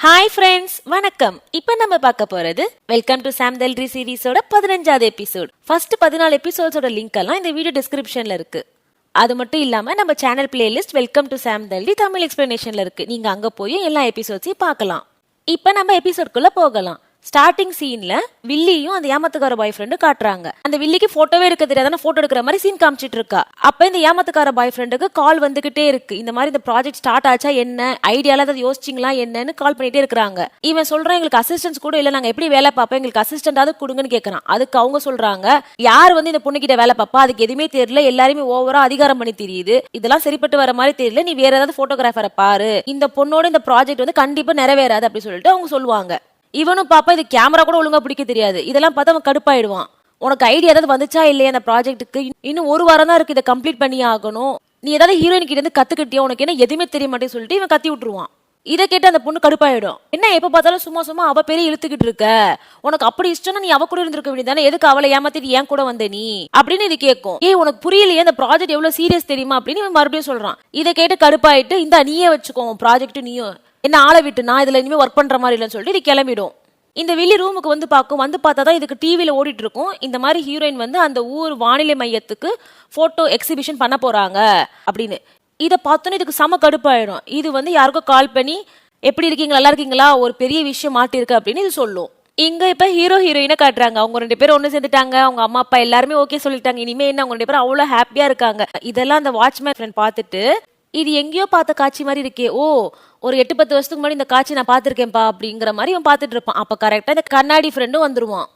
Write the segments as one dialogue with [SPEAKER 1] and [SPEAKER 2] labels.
[SPEAKER 1] Hi friends, வணக்கம். இப்போ நம்ம பார்க்க போறது வெல்கம் டு சாம் தெல்ரி சீரிஸோட 15வது எபிசோட். ஃபர்ஸ்ட் 14 எபிசோட்ஸோட லிங்க் எல்லாம் இந்த வீடியோ டிஸ்கிரிப்ஷன்ல இருக்கு. அது மட்டும் இல்லாம நம்ம channel playlist welcome to Sam தெல்ரி தமிழ் எக்ஸ்பிளனேஷன்ல இருக்கு. நீங்க அங்க போய் எல்லா எபிசோட்ஸையும் பார்க்கலாம். இப்போ நம்ம எபிசோட்குள்ள போகலாம். ஸ்டார்டிங் சீன்ல வில்லியும் அந்த ஏமாத்துக்கார பாய் ஃப்ரெண்டு காட்டுறாங்க. அந்த வில்லிக்கு போட்டோவே எடுக்க தெரியாதான போட்டோ எடுக்கிற மாதிரி சீன் காமிச்சிட்டு இருக்கா. அப்ப இந்த ஏமாத்துக்கார பாய் ஃப்ரெண்டுக்கு கால் வந்துகிட்டே இருக்கு. இந்த மாதிரி இந்த ப்ராஜெக்ட் ஸ்டார்ட் ஆச்சா என்ன, ஐடியால அதை யோசிச்சிங்களா என்னன்னு கால் பண்ணிட்டே இருக்காங்க. இவன் சொல்றான், எங்களுக்கு அசிஸ்டன்ஸ் கூட இல்ல, நாங்க எப்படி வேலை பார்ப்போம், எங்களுக்கு அசிஸ்டன்டாவது கொடுங்கன்னு கேட்கறான். அதுக்கு அவங்க சொல்றாங்க, யார் இந்த பொண்ணு கிட்ட வேலை பார்ப்பா, அதுக்கு எதுவுமே தெரியல, எல்லாருமே ஓவரா அதிகாரம் பண்ணி தெரியுது, இதெல்லாம் சரிப்பட்டு வர மாதிரி தெரியல, நீ வேற ஏதாவது போட்டோகிராஃபரை பாரு, இந்த பொண்ணோட இந்த ப்ராஜெக்ட் கண்டிப்பா நிறைவேறாது அப்படின்னு சொல்லிட்டு அவங்க சொல்லுவாங்க. இவனும் பாப்பா இது கேமரா கூட ஒழுங்கா பிடிக்க தெரியாது, இதெல்லாம் பார்த்தா அவன் கடுப்பாயிடுவான். உனக்கு ஐடியா ஏதாவது வந்துச்சா இல்லையா அந்த ப்ராஜெக்ட்டுக்கு, இன்னும் ஒரு வாரம் தான் இருக்கு, இதை கம்ப்ளீட் பண்ணி ஆகணும், நீ ஏதாவது ஹீரோயின் கிட்ட இருந்து கத்துக்கிட்டியா, உனக்கு என்ன எதுவுமே தெரிய மாட்டேன்னு சொல்லிட்டு இவன் கத்தி விட்டுருவான். இதை கேட்டு அந்த பொண்ணு கடுப்பாயிடும். என்ன எப்ப பார்த்தாலும் சும்மா சும்மா அவ பேரை இழுத்துக்கிட்டு இருக்க, உனக்கு அப்படி இஷ்டம்னா நீ அவ கூட இருந்திருக்க வேண்டியதானே, எதுக்கு அவளை ஏமாத்திட்டு ஏன் கூட வந்த நீ அப்படின்னு இது கேட்கும். உனக்கு புரியலையே அந்த ப்ராஜெக்ட் எவ்வளவு சீரியஸ் தெரியுமா அப்படின்னு இவன் மறுபடியும் சொல்றான். இதை கேட்டு கடுப்பாயிட்டு, இந்த நீயே வச்சுக்கோ ப்ராஜெக்ட், நீயும் என்ன ஆளை விட்டு நான் இதுல இனிமே ஒர்க் பண்ற மாதிரி இல்லைன்னு சொல்லிட்டு இது கிளம்பிடும். இந்த வில்லி ரூமுக்கு வந்து பார்க்கும். வந்து பார்த்தா தான் இதுக்கு டிவியில ஓடிட்டு இருக்கும். இந்த மாதிரி ஹீரோயின் அந்த ஊர் வானிலை மையத்துக்கு போட்டோ எக்ஸிபிஷன் பண்ண போறாங்க அப்படின்னு. இதை பார்த்தோன்னே இதுக்கு செம கடுப்பாயிடும். இது யாருக்கும் கால் பண்ணி எப்படி இருக்கீங்க, நல்லா இருக்கீங்களா, ஒரு பெரிய விஷயம் மாட்டிருக்கு அப்படின்னு இது சொல்லும். இங்க இப்ப ஹீரோ ஹீரோயினை காட்டுறாங்க. அவங்க 2 பேரும் ஒண்ணு சேர்ந்துட்டாங்க. அவங்க அம்மா அப்பா எல்லாருமே ஓகே சொல்லிட்டாங்க. இனிமே என்ன, அவங்க 2 பேரும் அவ்வளவு ஹாப்பியா இருக்காங்க. இதெல்லாம் அந்த வாட்ச்மேன் ஃப்ரெண்ட் பார்த்துட்டு, இது எங்கேயோ பார்த்த காட்சி மாதிரி இருக்கே, ஓ ஒரு 8-10 வருஷத்துக்கு முன்னாடி இந்த காட்சி நான் பார்த்திருக்கேன்ப்பா அப்படிங்கிற மாதிரி இவன் பார்த்துட்டு இருப்பான். அப்ப கரெக்டா இந்த கண்ணாடி ஃப்ரெண்டும் வந்துருவான்.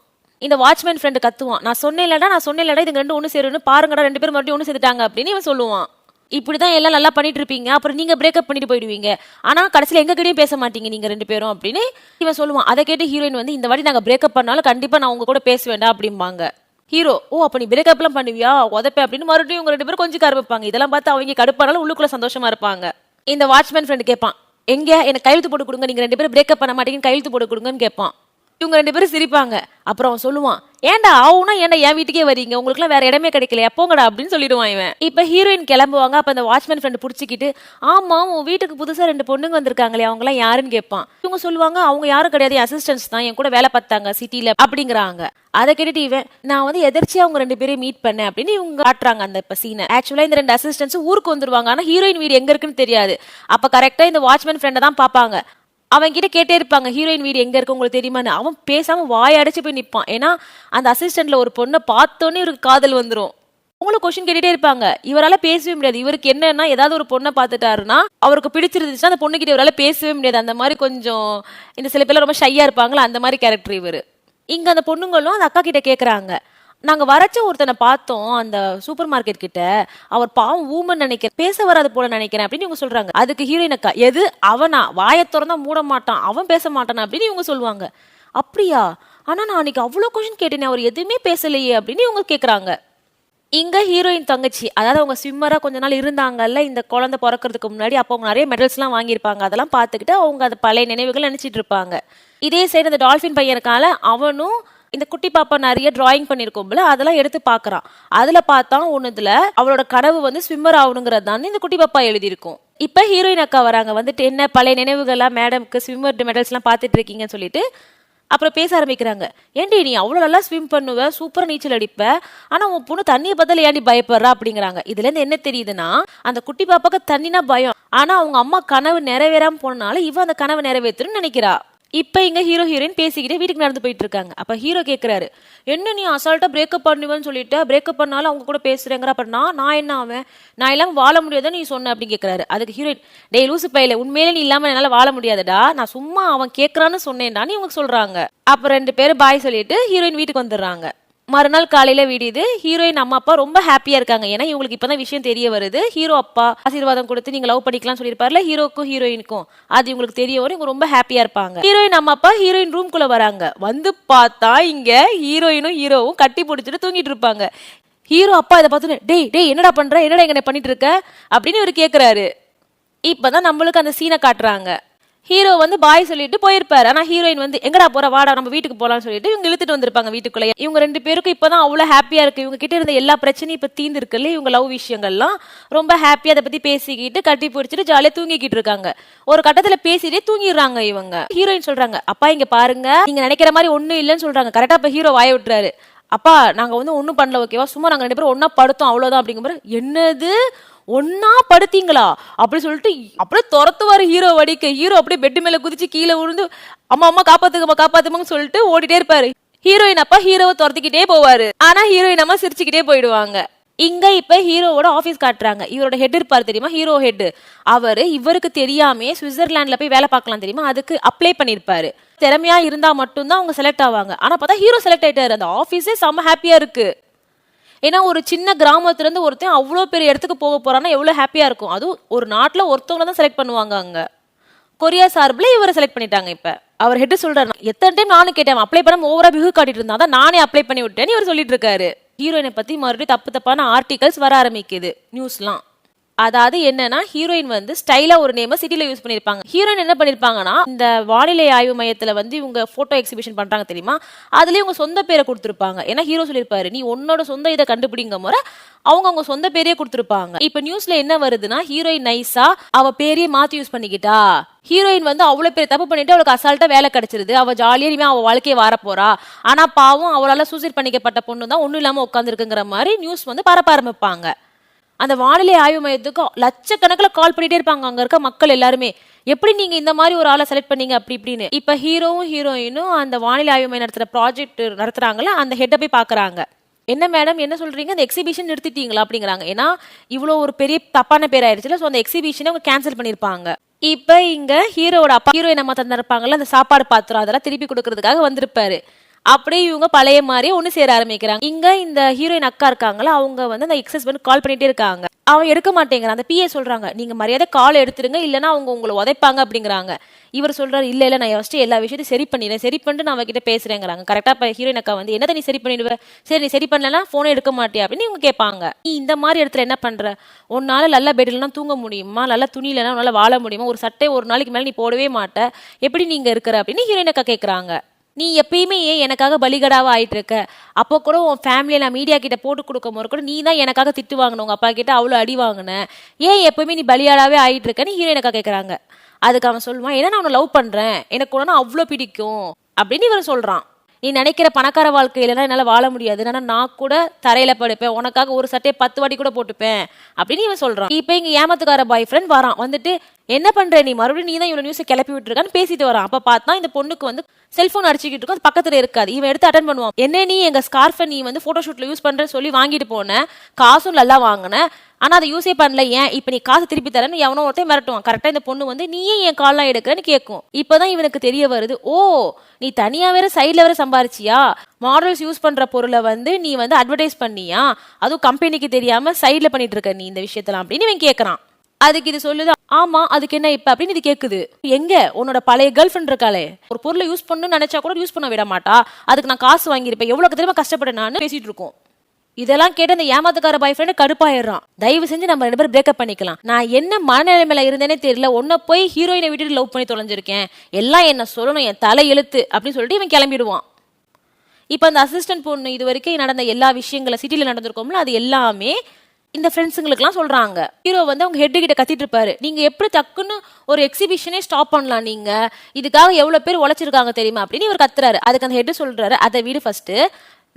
[SPEAKER 1] இந்த வாட்ச்மேன் ஃப்ரெண்டு கத்துவான், நான் சொன்னேன்லடா இது 2 ஒண்ணு சேருன்னு பாருங்கடா, 2 பேரும் மறுபடியும் ஒண்ணு சேர்த்துட்டாங்க அப்படின்னு இவன் சொல்லுவான். இப்படிதான் எல்லாம் நல்லா பண்ணிட்டு இருப்பீங்க, அப்புறம் நீங்க பிரேக்கப் பண்ணிட்டு போயிடுவீங்க, ஆனா கடைசியில எங்க கிட்டயும் பேச மாட்டீங்க நீங்க 2 பேரும் அப்படின்னு இவன் சொல்லுவான். அதை கேட்டு ஹீரோயின் இந்த வாட்டி நாங்க பிரேக்கப் பண்ணாலும் கண்டிப்பா நான் உங்க கூட பேச வேண்டாம் அப்படிம்பாங்க. ஹீரோ, ஓ அப்ப நீ பிரேக்கப் எல்லாம் பண்ணுவியா, உதப்ப அப்படின்னு மறுபடியும் உங்க 2 பேரும் கொஞ்சம் கருப்பாங்க. இதெல்லாம் பார்த்து அவங்க கடுப்பானாலும் உள்ளுக்குள்ள சந்தோஷமா இருப்பாங்க. இந்த வாட்ச்மேன் ஃப்ரெண்டு கேட்பான், எங்க எனக்கு கையெழுத்து போட்டு கொடுங்க, நீங்க 2 பேரும் பிரேக்கப் பண்ண மாட்டீங்கன்னு கையெழுத்து போட்டு கொடுங்கன்னு கேட்பான். இவங்க 2 பேரும் சிரிப்பாங்க. அப்புறம் அவன் சொல்லுவான், ஏன்டா ஆவுனா ஏன்டா என் வீட்டுக்கே வரீங்க, உங்களுக்கு எல்லாம் வேற இடமே கிடைக்கலையா, போங்கடா அப்படின்னு சொல்லிடுவான் இவன். இப்ப ஹீரோயின் கிளம்புவாங்க. அப்ப அந்த வாட்ச்மேன் ஃப்ரெண்ட் புடிச்சிக்கிட்டு, ஆமா உன் வீட்டுக்கு புதுசா 2 பொண்ணுங்க வந்திருக்காங்களே, அவங்க எல்லாம் யாருன்னு கேட்பான். இவங்க சொல்லுவாங்க, அவங்க யாரும் கிடையாது, அசிஸ்டன்ஸ் தான், என் கூட வேலை பார்த்தாங்க சிட்டில அப்படிங்கிறாங்க. அதை கேட்டுட்டு இவன், நான் எதர்ச்சியா அவங்க 2 பேரையும் மீட் பண்ணேன் அப்படின்னு இவங்க காட்டுறாங்க அந்த சீனை. ஆக்சுவலா இந்த 2 அசிஸ்டன்ஸ் ஊருக்கு வந்துருவாங்க. ஆனா ஹீரோயின் வீடு எங்க இருக்குன்னு தெரியாது. அப்ப கரெக்டா இந்த வாட்ச்மேன் ஃப்ரெண்டை தான் பாப்பாங்க. அவன் கிட்ட கேட்டே இருப்பாங்க, ஹீரோயின் வீடு எங்க இருக்கு உங்களுக்கு தெரியுமான்னு. அவன் பேசாம வாய் அடைச்சு போய் நிப்பான். ஏன்னா அந்த அசிஸ்டன்ட்ல ஒரு பொண்ணை பார்த்தோன்னே இவருக்கு காதல் வந்துரும். உங்களுக்கு கொஸ்டின் கேட்டுட்டே இருப்பாங்க. இவரால் பேசவே முடியாது. இவருக்கு என்னன்னா, ஏதாவது ஒரு பொண்ணை பார்த்துட்டாருன்னா அவருக்கு பிடிச்சிருந்துச்சுன்னா அந்த பொண்ணுகிட்ட இவரால் பேசவே முடியாது. அந்த மாதிரி கொஞ்சம் இந்த சில பேர்லாம் ரொம்ப ஷையா இருப்பாங்களா, அந்த மாதிரி கேரக்டர் இவர். இங்க அந்த பொண்ணுங்களும் அந்த அக்கா கிட்ட கேக்குறாங்க, நாங்க வரைச்ச ஒருத்தனை பார்த்தோம் அந்த சூப்பர் மார்க்கெட் கிட்ட, அவர் பாவம் ஊமன் நினைக்கிறேன், பேச வராது போல நினைக்கிறேன் அப்படின்னு இவங்க சொல்றாங்க. அதுக்கு ஹீரோயின் அக்கா, எது அவனா, வாயை திறந்தா மூட மாட்டான், அவன் பேச மாட்டானா அப்படின்னு இவங்க சொல்லுவாங்க. அப்படியா, ஆனா நான் அன்னைக்கு அவ்வளவு கொஸ்டின் கேட்டேனே, அவர் எதுவுமே பேசலையே அப்படின்னு இவங்க கேக்குறாங்க. இங்க ஹீரோயின் தங்கச்சி, அதாவது அவங்க ஸ்விம்மரா கொஞ்ச நாள் இருந்தாங்கல்ல இந்த குழந்தை பிறக்கிறதுக்கு முன்னாடி, அப்போ அவங்க நிறைய மெடல்ஸ் எல்லாம் வாங்கியிருப்பாங்க. அதெல்லாம் பார்த்துக்கிட்டு அவங்க அந்த பழைய நினைவுகள் நினைச்சிட்டு இருப்பாங்க. இதே சைடு அந்த டால்பின் பையனுக்கால அவனும் இந்த குட்டி பாப்பா நிறைய டிராயிங் பண்ணிருக்கோம்ல, அதெல்லாம் எடுத்து பாக்குறான். அதுல பார்த்தா ஒண்ணுதுல அவளோட கனவு ஸ்விம்மர் ஆகணுங்கிறது தான் இந்த குட்டி பாப்பா எழுதியிருக்கும். இப்ப ஹீரோயின் அக்கா வராங்க. என்ன பழைய நினைவுகள்லாம் மேடம்க்கு ஸ்விம்மர் மெடல்ஸ் எல்லாம் பாத்துட்டு இருக்கீங்கன்னு சொல்லிட்டு அப்புறம் பேச ஆரம்பிக்கிறாங்க. ஏன்டி நீ அவ்வளவு நல்லா ஸ்விம் பண்ணுவ, சூப்பரா நீச்சல் அடிப்ப, ஆனா உன் பொண்ணு தண்ணியை பார்த்தால ஏன்டி பயப்படுறா அப்படிங்கிறாங்க. இதுல இருந்து என்ன தெரியுதுன்னா, அந்த குட்டி பாப்பாக்கு தண்ணினா பயம், ஆனா அவங்க அம்மா கனவு நிறைவேறாம போனால இவ அந்த கனவு நிறைவேற்றணும்னு நினைக்கிறா. இப்ப இங்க ஹீரோ ஹீரோயின் பேசிக்கிட்டே வீட்டுக்கு நடந்து போயிட்டு இருக்காங்க. அப்ப ஹீரோ கேக்குறாரு, என்ன நீ அசால்ட்டா பிரேக்கப் பண்ணுவேன்னு சொல்லிட்டு, பிரேக்கப் பண்ணாலும் அவங்க கூட பேசுறேங்கிற, அப்ப நான் என்ன ஆவேன், நான் இல்லாம வாழ முடியாத நீ சொன்ன அப்படின்னு கேக்குறாரு. அதுக்கு ஹீரோயின், டே லூசு பையில, உண்மையிலே நீ இல்லாம என்னால வாழ முடியாதுடா, நான் சும்மா அவன் கேக்குறான்னு சொன்னேன்டான்னு இவங்க சொல்றாங்க. அப்ப 2 பேரும் பாய் சொல்லிட்டு ஹீரோயின் வீட்டுக்கு வந்துடுறாங்க. மறுநாள் காலையில விடியுது. ஹீரோயின் அம்மா அப்பா ரொம்ப ஹாப்பியா இருக்காங்க. ஏன்னா இவங்களுக்கு இப்பதான் விஷயம் தெரிய வருது. ஹீரோ அப்பா ஆசீர்வாதம் கொடுத்து நீங்க லவ் பண்ணிக்கலாம் சொல்லிருப்பாருல ஹீரோக்கும் ஹீரோயினுக்கும், அது இவங்களுக்கு தெரிய வரும். இவங்க ரொம்ப ஹாப்பியா இருப்பாங்க. ஹீரோயின் அம்மா அப்பா ஹீரோயின் ரூம்குள்ள வராங்க. வந்து பார்த்தா இங்க ஹீரோயினும் ஹீரோவும் கட்டி பிடிச்சிட்டு தூங்கிட்டு இருப்பாங்க. ஹீரோ அப்பா இதை பார்த்து, டேய் என்னடா பண்ற, என்னடா எங்க பண்ணிட்டு இருக்க அப்படின்னு இவர் கேக்குறாரு. இப்பதான் நம்மளுக்கு அந்த சீனை காட்டுறாங்க. ஹீரோ வந்து பாய் சொல்லிட்டு போயிருப்பாரு. ஆனா ஹீரோயின் வந்து எங்கடா போற, வாடா நம்ம வீட்டுக்கு போலாம்னு சொல்லிட்டு இவங்க இழுத்துட்டு வந்திருப்பாங்க வீட்டுக்குள்ள. இவங்க 2 பேருக்கும் இப்பதான் அவ்வளவு ஹாப்பியா இருக்கு. இவங்க கிட்ட இருந்த எல்லா பிரச்சனையும் இப்ப தீர்ந்து இருக்குல்ல, இவங்க லவ் விஷயங்கள்லாம் ரொம்ப ஹாப்பியா அதை பத்தி பேசிக்கிட்டு கட்டி பிடிச்சிட்டு ஜாலியா தூங்கிக்கிட்டு இருக்காங்க. ஒரு கட்டத்துல பேசிட்டே தூங்கிடுறாங்க இவங்க. ஹீரோயின் சொல்றாங்க, அப்பா இங்க பாருங்க, நீங்க நினைக்கிற மாதிரி ஒண்ணும் இல்லைன்னு சொல்றாங்க. கரெக்டா இப்ப ஹீரோ வாய விட்டுறாரு, அப்பா நாங்க வந்து ஒண்ணும் பண்ணல, ஓகேவா, சும்மா நாங்க 2 பேரும் ஒன்னா படுத்தோம் அவ்வளவுதான் அப்படிங்கிற. என்னது ஒன்னா படுத்தீங்களா அப்படி சொல்லிட்டு அப்படியே துரத்துவாரு ஹீரோ வடிக்க. ஹீரோ அப்படியே பெட் மேல குதிச்சு கீழே விழுந்து அம்மா அம்மா காப்பாத்துக்கம்மா காப்பாத்துமான்னு சொல்லிட்டு ஓடிட்டே இருப்பாரு. ஹீரோயின் அப்பா ஹீரோவை துரத்திக்கிட்டே போவாரு. ஆனா ஹீரோயின் அம்மா சிரிச்சுக்கிட்டே போயிடுவாங்க. இங்க இப்ப ஹீரோவோட ஆபீஸ் காட்டுறாங்க. இவரோட ஹெட் இருப்பாரு தெரியுமா, ஹீரோ ஹெட். அவரு இவருக்கு தெரியாமே சுவிட்சர்லாந்துல போய் வேலை பார்க்கலாம் தெரியுமா, அதுக்கு அப்ளை பண்ணிருப்பாரு. திறமையா இருந்தா மட்டும்தான் அவங்க செலக்ட் ஆவாங்க. ஆனா பார்த்தா ஹீரோ செலக்ட் ஆயிட்டாரு. அந்த ஆபீஸே செம்ம ஹாப்பியா இருக்கு. ஏன்னா ஒரு சின்ன கிராமத்துல இருந்து ஒருத்தன் அவ்வளோ பெரிய இடத்துக்கு போக போறான்னா எவ்வளவு ஹாப்பியா இருக்கும். அதுவும் ஒரு நாட்டுல ஒருத்தவங்க தான் செலக்ட் பண்ணுவாங்க. அங்க கொரியா சார்பில் இவரை செலக்ட் பண்ணிட்டாங்க. இப்ப அவர் ஹெட் சொல்றாரு, எத்தனை டைம் நானும் கேட்டேன், அப்ளை பண்ண ஓவரா பிகு காட்டிட்டு இருந்தா தான் நானே அப்ளை பண்ணி விட்டேன்னு இவர் சொல்லிட்டு இருக்காரு. ஹீரோயினை பத்தி மறுபடியும் தப்பு தப்பான ஆர்டிகல்ஸ் வர ஆரம்பிக்குது நியூஸ்லாம். அதாவது என்னன்னா, ஹீரோயின் வந்து ஸ்டைலா ஒரு நேம சிட்டில யூஸ் பண்ணிருப்பாங்க. ஹீரோயின் என்ன பண்ணிருப்பாங்கன்னா, இந்த வானிலை ஆய்வு மையத்துல வந்து இவங்க போட்டோ எக்ஸிபிஷன் பண்றாங்க தெரியுமா, அதுலயே உங்க சொந்த பேரை கொடுத்திருப்பாங்க. ஏன்னா ஹீரோ சொல்லிருப்பாரு, நீ உன்னோட சொந்த இதை கண்டுபிடிங்க முறை அவங்க சொந்த பேரையே கொடுத்திருப்பாங்க. இப்ப நியூஸ்ல என்ன வருதுன்னா, ஹீரோயின் நைஸா அவ பேரையே மாத்தி யூஸ் பண்ணிக்கிட்டா. ஹீரோயின் வந்து அவ்வளவு பேர் தப்பு பண்ணிட்டு அவளுக்கு அசால்ட்டா வேலை கிடைச்சிருது. அவ ஜாலியா இனிமே அவ வாழ்க்கையை வார போறா. ஆனா பாவம் அவளால சூசைட் பண்ணிக்கப்பட்ட பொண்ணு தான் ஒண்ணும் இல்லாம உட்கார்ந்து இருக்குங்கிற மாதிரி நியூஸ் வந்து பரப்ப ஆரம்பிப்பாங்க. அந்த வானிலை ஆய்வு மையத்துக்கு லட்சக்கணக்கில் கால் பண்ணிட்டே இருப்பாங்க அங்க இருக்க மக்கள் எல்லாருமே, எப்படி நீங்க இந்த மாதிரி ஒரு ஆளை செலக்ட் பண்ணீங்க அப்படி இப்படின்னு. இப்ப ஹீரோவும் ஹீரோயினும் அந்த வானிலை ஆய்வு மையம் நடத்துற ப்ராஜெக்ட் நடத்துறாங்கல்ல, அந்த ஹெட்டை போய் பாக்குறாங்க. என்ன மேடம் என்ன சொல்றீங்க, அந்த எக்ஸிபிஷன் நிறுத்திட்டீங்களா அப்படிங்கிறாங்க. ஏன்னா இவ்வளவு ஒரு பெரிய தப்பான பேர் ஆயிடுச்சுல, ஸோ அந்த எக்ஸிபிஷனை அவங்க கேன்சல் பண்ணிருப்பாங்க. இப்ப இங்க ஹீரோட அப்பா ஹீரோயின் அம்மா தந்திருப்பாங்கல்ல அந்த சாப்பாடு பாத்திரம், அதெல்லாம் திருப்பி கொடுக்கறதுக்காக வந்திருப்பாரு. அப்படியே இவங்க பழைய மாதிரி ஒண்ணு சேர ஆரம்பிக்கிறாங்க. இங்க இந்த ஹீரோயின் அக்கா இருக்காங்களா, அவங்க வந்து அந்த எக்ஸஸ் பண்ணி கால் பண்ணிட்டே இருக்காங்க. அவன் எடுக்க மாட்டேங்கிறான். அந்த பிஏ சொல்றாங்க, நீங்க மரியாதை கால் எடுத்துருங்க, இல்லைன்னா அவங்க உங்களை உதைப்பாங்க அப்படிங்கிறாங்க. இவர் சொல்றாரு, இல்ல இல்ல நான் ஃபர்ஸ்ட் எல்லா விஷயத்தையும் சரி பண்ணிடுறேன், சரி பண்ணிட்டு நான் அவகிட்ட பேசுறேங்கிறாங்க. கரெக்டா இப்ப ஹீரோயின் அக்கா வந்து, என்னதை நீ சரி பண்ணிடுவ, சரி நீ சரி பண்ணலன்னா போனே எடுக்க மாட்டியா அப்படின்னு இவங்க கேட்பாங்க. நீ இந்த மாதிரி இடத்துல என்ன பண்ற, உன்னால நல்ல பெட்லாம் தூங்க முடியுமா, நல்ல துணியிலனா உன்னால வாழ முடியுமா, ஒரு சட்டை ஒரு நாளைக்கு மேல நீ போடவே மாட்ட, எப்படி நீங்க இருக்கிற அப்படின்னு ஹீரோயின் அக்கா கேட்கறாங்க. நீ எப்பயுமே ஏன் எனக்காக பலிகடாவா ஆயிட்டு இருக்க, அப்போ கூட உன் ஃபேமிலியை நான் மீடியா கிட்ட போட்டு கொடுக்கும் போது கூட நீ தான் எனக்காக திட்டு வாங்கணும், உங்க அப்பா கிட்ட அவ்வளோ அடி வாங்கின, ஏன் எப்பயுமே நீ பலியாடாவே ஆயிட்டு இருக்கன்னு ஹீரோயினக்கா கேட்கறாங்க. அதுக்கு அவன் சொல்லுவான், ஏன்னா நான் உன்னை லவ் பண்றேன், எனக்கு உடனே அவ்வளோ பிடிக்கும் அப்படின்னு இவன் சொல்றான். நீ நினைக்கிற பணக்கார வாழ்க்கையிலனா என்னால வாழ முடியாது, ஆனா நான் கூட தரையில படுப்பேன், உனக்காக ஒரு சட்டையை 10 வாட்டி கூட போட்டுப்பேன் அப்படின்னு இவன் சொல்றான். இப்ப இங்க ஏமாத்துக்கார பாய் ஃப்ரெண்ட் வரான். வந்துட்டு என்ன பண்ற நீ, மறுபடியும் நீ தான் இவ்வளவு நியூஸை கிளப்பி விட்டுருக்கான்னு பேசிட்டு வரான். அப்ப பார்த்தா இந்த பொண்ணுக்கு வந்து செல்போன் அடிச்சுக்கிட்டு இருக்கும், அது பக்கத்துல இருக்காது. இவன் எடுத்து அட்டன் பண்ணுவான். என்ன நீ எங்க ஸ்கார்ஃபை நீ வந்து போட்டோஷூட்ல யூஸ் பண்றேன்னு சொல்லி வாங்கிட்டு போன, காசும் நல்லா வாங்கின, ஆனா அதை யூஸே பண்ணல, ஏன் இப்ப நீ காசு திருப்பி தரேன்னு எவனோ ஒருத்தையும் மிரட்டுவான். கரெக்டா இந்த பொண்ணு வந்து நீ ஏன் என் கால்லாம் எடுக்கிறன்னு கேட்கும். இப்பதான் இவனுக்கு தெரிய வருது, ஓ நீ தனியா வேற சைட்ல வேற சம்பாரிச்சியா, மாடல்ஸ் யூஸ் பண்ற பொருளை வந்து நீ வந்து அட்வர்டைஸ் பண்ணியா, அதுவும் கம்பெனிக்கு தெரியாம சைட்ல பண்ணிட்டு இருக்க நீ இந்த விஷயத்தெல்லாம் அப்படின்னு இவன் கேட்கறான். அதுக்கு இது சொல்லுது, ஆமா அதுக்கு என்ன இப்ப அப்படின்னு இது கேக்குது. எங்க உன்னோட பழைய கேர்ள் ஃப்ரெண்ட் இருக்காளே, ஒரு பொருளை யூஸ் பண்ணணும்னு நினைச்சா கூட யூஸ் பண்ண விட மாட்டா, அதுக்கு நான் காசு வாங்கியிருப்பேன், எவ்வளவு தெரியுமா கஷ்டப்பட்டேன் நான் பேசிட்டு இருக்கோம். இதெல்லாம் கேட்டு அந்த ஏமாத்துக்கார பாய் ஃப்ரெண்ட் கடுப்பாயிடுறான். தயவு செஞ்சு நம்ம 2 பேரும் பிரேக்கப் பண்ணிக்கலாம், நான் என்ன மனநிலைமையில இருந்தேனே தெரியல, உன்னை போய் ஹீரோயினை விட்டுட்டு லவ் பண்ணி தொலைஞ்சிருக்கேன், எல்லாம் என்ன சொல்லணும் என் தலை எழுத்து அப்படின்னு சொல்லிட்டு இவன் கிளம்பிடுவான். இப்ப அந்த அசிஸ்டன்ட் பொண்ணு இது வரைக்கும் நடந்த எல்லா விஷயங்களை சிட்டில நடந்திருக்கோம்ல, அது எல்லாமே இந்த ஃப்ரெண்ட்ஸுங்களுக்குலாம் சொல்றாங்க. ஹீரோ வந்து அவங்க ஹெட் கிட்ட கத்திட்டு இருப்பாரு, நீங்க எப்படி டக்குன்னு ஒரு எக்ஸிபிஷனே ஸ்டாப் பண்ணலாம், நீங்க இதுக்காக எவ்வளவு பேர் உழைச்சிருக்காங்க தெரியுமா அப்படின்னு இவர் கத்துறாரு. அதுக்கு அந்த ஹெட் சொல்றாரு, அதை விட ஃபர்ஸ்ட்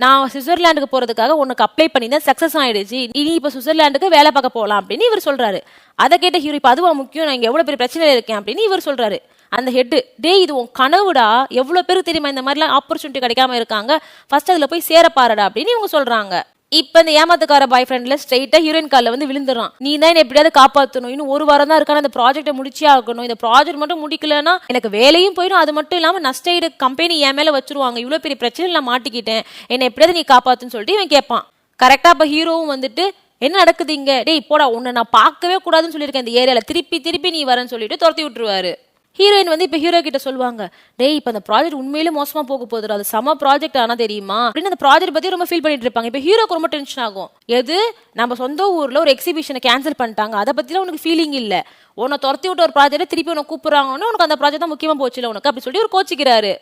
[SPEAKER 1] நான் சுவிட்சர்லாந்துக்கு போறதுக்காக உனக்கு அப்ளை பண்ணியிருந்தேன், சக்சஸ் ஆயிடுச்சு, இனி இப்ப சுவிட்சர்லாந்துக்கு வேலை பார்க்க போகலாம் அப்படின்னு இவர் சொல்றாரு. அதை கேட்ட ஹீரோ, இப்ப அதுவா முக்கியம், நான் இங்க எவ்வளவு பெரிய பிரச்சனையில இருக்கேன் அப்படின்னு இவர் சொல்றாரு. அந்த ஹெட், டே இது உன் கனவுடா, எவ்வளவு பேருக்கு தெரியுமா இந்த மாதிரிலாம் ஆப்பர்ச்சுனிட்டி கிடைக்காம இருக்காங்க, ஃபர்ஸ்ட் அதுல போய் சேர பாருடா அப்படின்னு இவங்க சொல்றாங்க. இப்ப இந்த ஏமாத்துக்கார பாய் ஃப்ரெண்ட்ல ஸ்ட்ரெயிட்டா ஹீரோயின் கால்ல வந்து விழுந்துறான். நீ தான் என்ன எப்படியாவது காப்பாற்றணும், இன்னும் 1 வாரம் தான் இருக்கான, இந்த ப்ராஜெக்டை முடிச்சே ஆகணும், இந்த ப்ராஜெக்ட் மட்டும் முடிக்கலன்னா எனக்கு வேலையும் போயிடும், அது மட்டும் இல்லாம நஷ்ட கம்பெனி என் மேல வச்சிருவாங்க, இவ்வளவு பெரிய பிரச்சனை நான் மாட்டிக்கிட்டேன், என்ன எப்படியாவது நீ காப்பாத்துன்னு சொல்லிட்டு இவன் கேட்பான். கரெக்டா அப்ப ஹீரோவும் வந்துட்டு, என்ன நடக்குது இங்க, டேய் போடா, உன்னை நான் பார்க்கவே கூடாதுன்னு சொல்லியிருக்கேன் இந்த ஏரியால, திருப்பி திருப்பி நீ வரேன்னு சொல்லிட்டு துரத்தி விட்டுருவாரு. ஹீரோயின் வந்து இப்ப ஹீரோ கிட்ட சொல்லுவாங்க, டேய் இப்ப அந்த ப்ராஜெக்ட் உண்மையிலே மோசமா போக போகுது, அது சம ப்ராஜெக்ட் ஆனா தெரியுமா அப்படின்னு அந்த ப்ராஜெக்ட் பத்தி ரொம்ப ஃபீல் பண்ணிட்டு இருப்பாங்க. இப்ப ஹீரோக்கு ரொம்ப டென்ஷன் ஆகும். எது நம்ம சொந்த ஊர்ல ஒரு எக்ஸிபிஷனை கேன்சல் பண்ணிட்டாங்க, அதை பத்திலாம் உனக்கு ஃபீலிங் இல்ல, உன்னை துரத்தி விட்ட ஒரு ப்ராஜெக்ட் திருப்பி உனக்கு கூப்பிடுறாங்கன்னு உனக்கு அந்த ப்ராஜெக்ட் தான் முக்கியமா போச்சு உனக்கு அப்படி சொல்லி ஒரு கோச்சிக்கிறாரு.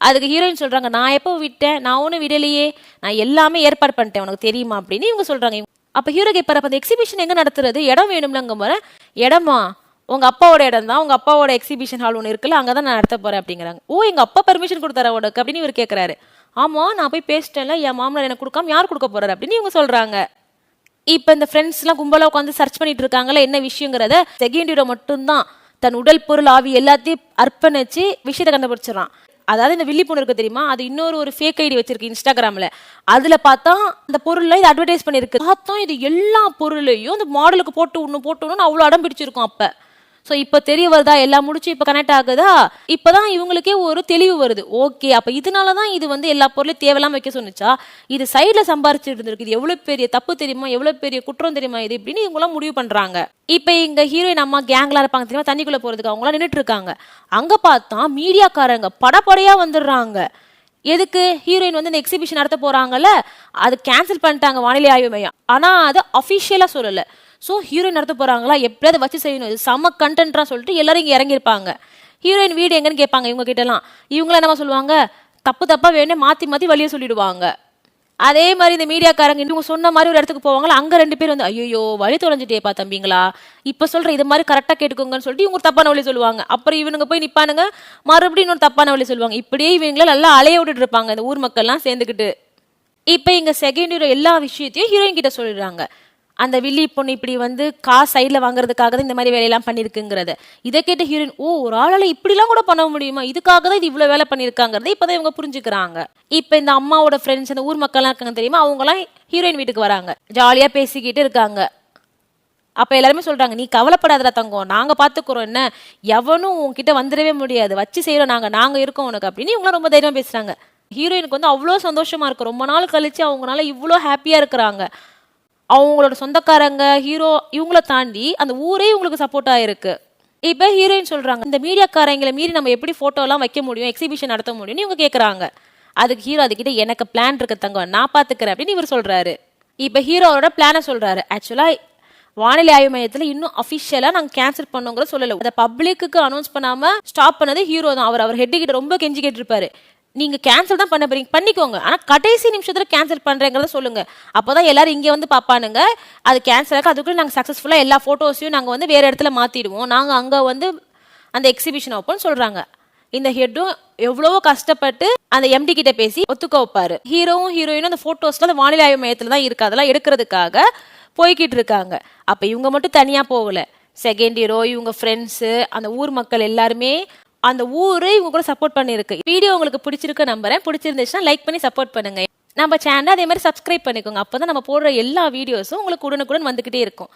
[SPEAKER 1] அதுக்கு ஹீரோயின் சொல்றாங்க, நான் எப்போ விட்டேன், நான் ஒன்றும் விடலையே, நான் எல்லாமே ஏற்பாடு பண்ணிட்டேன் உனக்கு தெரியுமா அப்படின்னு இவங்க சொல்றாங்க. அப்ப ஹீரோ கேட்பாரு, அந்த எக்ஸிபிஷன் எங்க நடத்துறது, இடம் வேணும்லங்க போற, இடமா உங்க அப்பாவோட இடம் தான், உங்க அப்பாவோட எக்ஸிபிஷன் ஹால் ஒன்று இருக்குல்ல, அங்கதான் நான் நடத்த போறேன் அப்படிங்கிறாங்க. ஓ எங்க அப்பா பெர்மிஷன் கொடுத்தாரா உனக்கு அப்படின்னு இவர் கேட்கறாரு. ஆமா நான் போய் பேசிட்டேன்ல, என் மாமனார் எனக்கு கொடுக்காம யார் கொடுக்க போறாரு அப்படின்னு இவங்க சொல்றாங்க. இப்ப இந்த ஃப்ரெண்ட்ஸ் எல்லாம் கும்பலா உட்காந்து சர்ச் பண்ணிட்டு இருக்காங்கல்ல என்ன விஷயங்கிறத, செகண்ட் ஹீரோ மட்டும்தான் தன் உடல் பொருள் ஆவி எல்லாத்தையும் அர்ப்பணிச்சு விஷயத்தை கண்டுபிடிச்சிடறான். அதாவது இந்த வில்லி பொண்ணு இருக்கு தெரியுமா, அது இன்னொரு ஃபேக் ஐடி வச்சிருக்கு இன்ஸ்டாகிராம்ல. அதுல பார்த்தா அந்த பொருள்ல இது அட்வர்டைஸ் பண்ணிருக்கு. பார்த்தா இது எல்லா பொருளையும் இந்த மாடலுக்கு போட்டு விடணும் அவ்வளவு அடம் பிடிச்சிருக்கும். அப்ப ஸோ இப்போ தெரிய வருதா, எல்லாம் முடிச்சு இப்போ கனெக்ட் ஆகுதா, இப்போதான் இவங்களுக்கே ஒரு தெளிவு வருது. ஓகே அப்போ இதனால தான் இது வந்து எல்லா பொருளையும் தேவையில்லாம வைக்க சொன்னிச்சா, இது சைடில் சம்பாரிச்சுட்டு இருந்திருக்கு, இது எவ்வளோ பெரிய தப்பு தெரியுமா, எவ்வளோ பெரிய குற்றம் தெரியுமா இது இப்படின்னு இவங்களாம் முடிவு பண்ணுறாங்க. இப்போ இங்கே ஹீரோயின் அம்மா கேங்லாம் இருப்பாங்க தெரியுமா, தண்ணிக்குள்ளே போகிறதுக்கு அவங்களாம் நின்றுட்டு இருக்காங்க. அங்கே பார்த்தா மீடியாக்காரங்க படப்படையாக வந்துடுறாங்க. எதுக்கு, ஹீரோயின் வந்து இந்த எக்ஸிபிஷன் நடத்த போகிறாங்கல்ல, அது கேன்சல் பண்ணிட்டாங்க வானிலை ஆய்வு மையம், ஆனால் அது அஃபிஷியலாக சொல்லலை. ஸோ ஹீரோயின் நடத்த போறாங்களா, எப்படியாவது வச்சு செய்யணும், இது செம்ம கண்டென்ட்ரா சொல்லிட்டு எல்லாரும் இங்கே இறங்கியிருப்பாங்க. ஹீரோயின் வீடு எங்கன்னு கேட்பாங்க இவங்க கிட்டலாம். இவங்களாம் என்ன சொல்லுவாங்க, தப்பா வேணும் மாற்றி வழியை சொல்லிடுவாங்க. அதே மாதிரி இந்த மீடியாக்காரங்க இவங்க சொன்ன மாதிரி ஒரு இடத்துக்கு போவாங்களா, அங்கே 2 பேர் வந்து ஐயோ வழி தொலைஞ்சிட்டேப்பா தம்பிங்களா, இப்போ சொல்கிற இது மாதிரி கரெக்டாக கேட்டுக்கோங்கன்னு சொல்லிட்டு இவங்க தப்பான வழி சொல்லுவாங்க. அப்புறம் இவனுங்க போய் நிற்பானுங்க, மறுபடியும் இன்னொரு தப்பான வழி சொல்லுவாங்க. இப்படியே இவங்கள நல்லா அலைய விட்டுட்டு இருப்பாங்க இந்த ஊர் மக்கள்லாம் சேர்ந்துக்கிட்டு. இப்போ இங்கே செகண்ட் ஹீரோ எல்லா விஷயத்தையும் ஹீரோயின் கிட்ட சொல்லிடுறாங்க. அந்த வில்லி பொண்ணு இப்படி வந்து காசு சைடில் வாங்குறதுக்காக தான் இந்த மாதிரி வேலையெல்லாம் பண்ணியிருக்குங்கிறத. இதை கேட்ட ஹீரோயின், ஓ ஒரு ஆளால் இப்படிலாம் கூட பண்ண முடியுமா, இதுக்காக தான் இது இவ்வளோ வேலை பண்ணியிருக்காங்கிறத இப்போதான் இவங்க புரிஞ்சுக்கிறாங்க. இப்போ இந்த அம்மாவோட ஃப்ரெண்ட்ஸ் அந்த ஊர் மக்கள்லாம் இருக்காங்க தெரியுமா, அவங்களாம் ஹீரோயின் வீட்டுக்கு வராங்க, ஜாலியாக பேசிக்கிட்டு இருக்காங்க. அப்போ எல்லாருமே சொல்றாங்க, நீ கவலைப்படாதடா தங்கம், நாங்கள் பார்த்துக்குறோம், என்ன எவனும் உங்ககிட்ட வந்துடவே முடியாது, வச்சு செய்கிறோம் நாங்கள் இருக்கோம் உனக்கு அப்படின்னு இவங்களாம் ரொம்ப தைரியமாக பேசுகிறாங்க. ஹீரோயினுக்கு வந்து அவ்வளோ சந்தோஷமா இருக்கு, ரொம்ப நாள் கழிச்சு அவங்களால இவ்வளோ ஹாப்பியாக இருக்கிறாங்க. அவங்களோட சொந்தக்காரங்க ஹீரோ இவங்கள தாண்டி அந்த ஊரே இவங்களுக்கு சப்போர்ட் ஆயிருக்கு. இப்போ ஹீரோயின் சொல்றாங்க, இந்த மீடியாக்காரங்களை மீறி நம்ம எப்படி போட்டோலாம் வைக்க முடியும், எக்ஸிபிஷன் நடத்த முடியும்னு இவங்க கேட்குறாங்க. அதுக்கு ஹீரோ அதுக்கிட்ட எனக்கு பிளான் இருக்கு தங்கம், நான் பார்த்துக்கிறேன் அப்படின்னு இவர் சொல்றாரு. இப்போ ஹீரோவோட பிளானை சொல்றாரு. ஆக்சுவலா வானிலை ஆய்வு மையத்தில் இன்னும் அஃபிஷியலாக நாங்கள் கேன்சல் பண்ணோங்கிற சொல்லலை, அதை பப்ளிக்கு அனௌன்ஸ் பண்ணாமல் ஸ்டாப் பண்ணது ஹீரோ தான். அவர் ஹெட் கிட்ட ரொம்ப கெஞ்சி கேட்டிருப்பாரு, நீங்க கேன்சல் தான் பண்ண போறீங்க பண்ணிக்கோங்க, ஆனா கடைசி நிமிஷத்துல கேன்சல் பண்றேங்கிறத சொல்லுங்க, அப்போதான் எல்லாரும் இங்க வந்து பாப்பானுங்க, அது கேன்சல் ஆக அதுக்குள்ள நாங்க சக்சஸ்ஃபுல்லா எல்லா போட்டோஸையும் நாங்க வந்து வேற இடத்துல மாத்திடுவோம், நாங்க அங்க வந்து அந்த எக்ஸிபிஷன் வைப்போம்னு சொல்றாங்க. இந்த ஹெட்டும் எவ்வளவோ கஷ்டப்பட்டு அந்த எம்டி கிட்ட பேசி ஒத்துக்க வைப்பாரு. ஹீரோவும் ஹீரோயினும் அந்த போட்டோஸ்ல அந்த வானிலை ஆய்வு மையத்துல தான் இருக்கு, அதெல்லாம் எடுக்கிறதுக்காக போய்கிட்டு இருக்காங்க. அப்ப இவங்க மட்டும் தனியா போகல, செகண்ட் ஹீரோ இவங்க ஃப்ரெண்ட்ஸு அந்த ஊர் மக்கள் எல்லாருமே அந்த ஊரே இவங்க கூட சப்போர்ட் பண்ணிருக்கு. வீடியோ உங்களுக்கு பிடிச்சிருக்கு நம்புறேன், பிடிச்சிருந்துச்சுன்னா லைக் பண்ணி சப்போர்ட் பண்ணுங்க. நம்ம சேனல் அதே மாதிரி சப்ஸ்கிரைப் பண்ணிக்கோங்க, அப்பதான் நம்ம போடுற எல்லா வீடியோஸும் உங்களுக்கு உடனுக்குடன் வந்துகிட்டே இருக்கும்.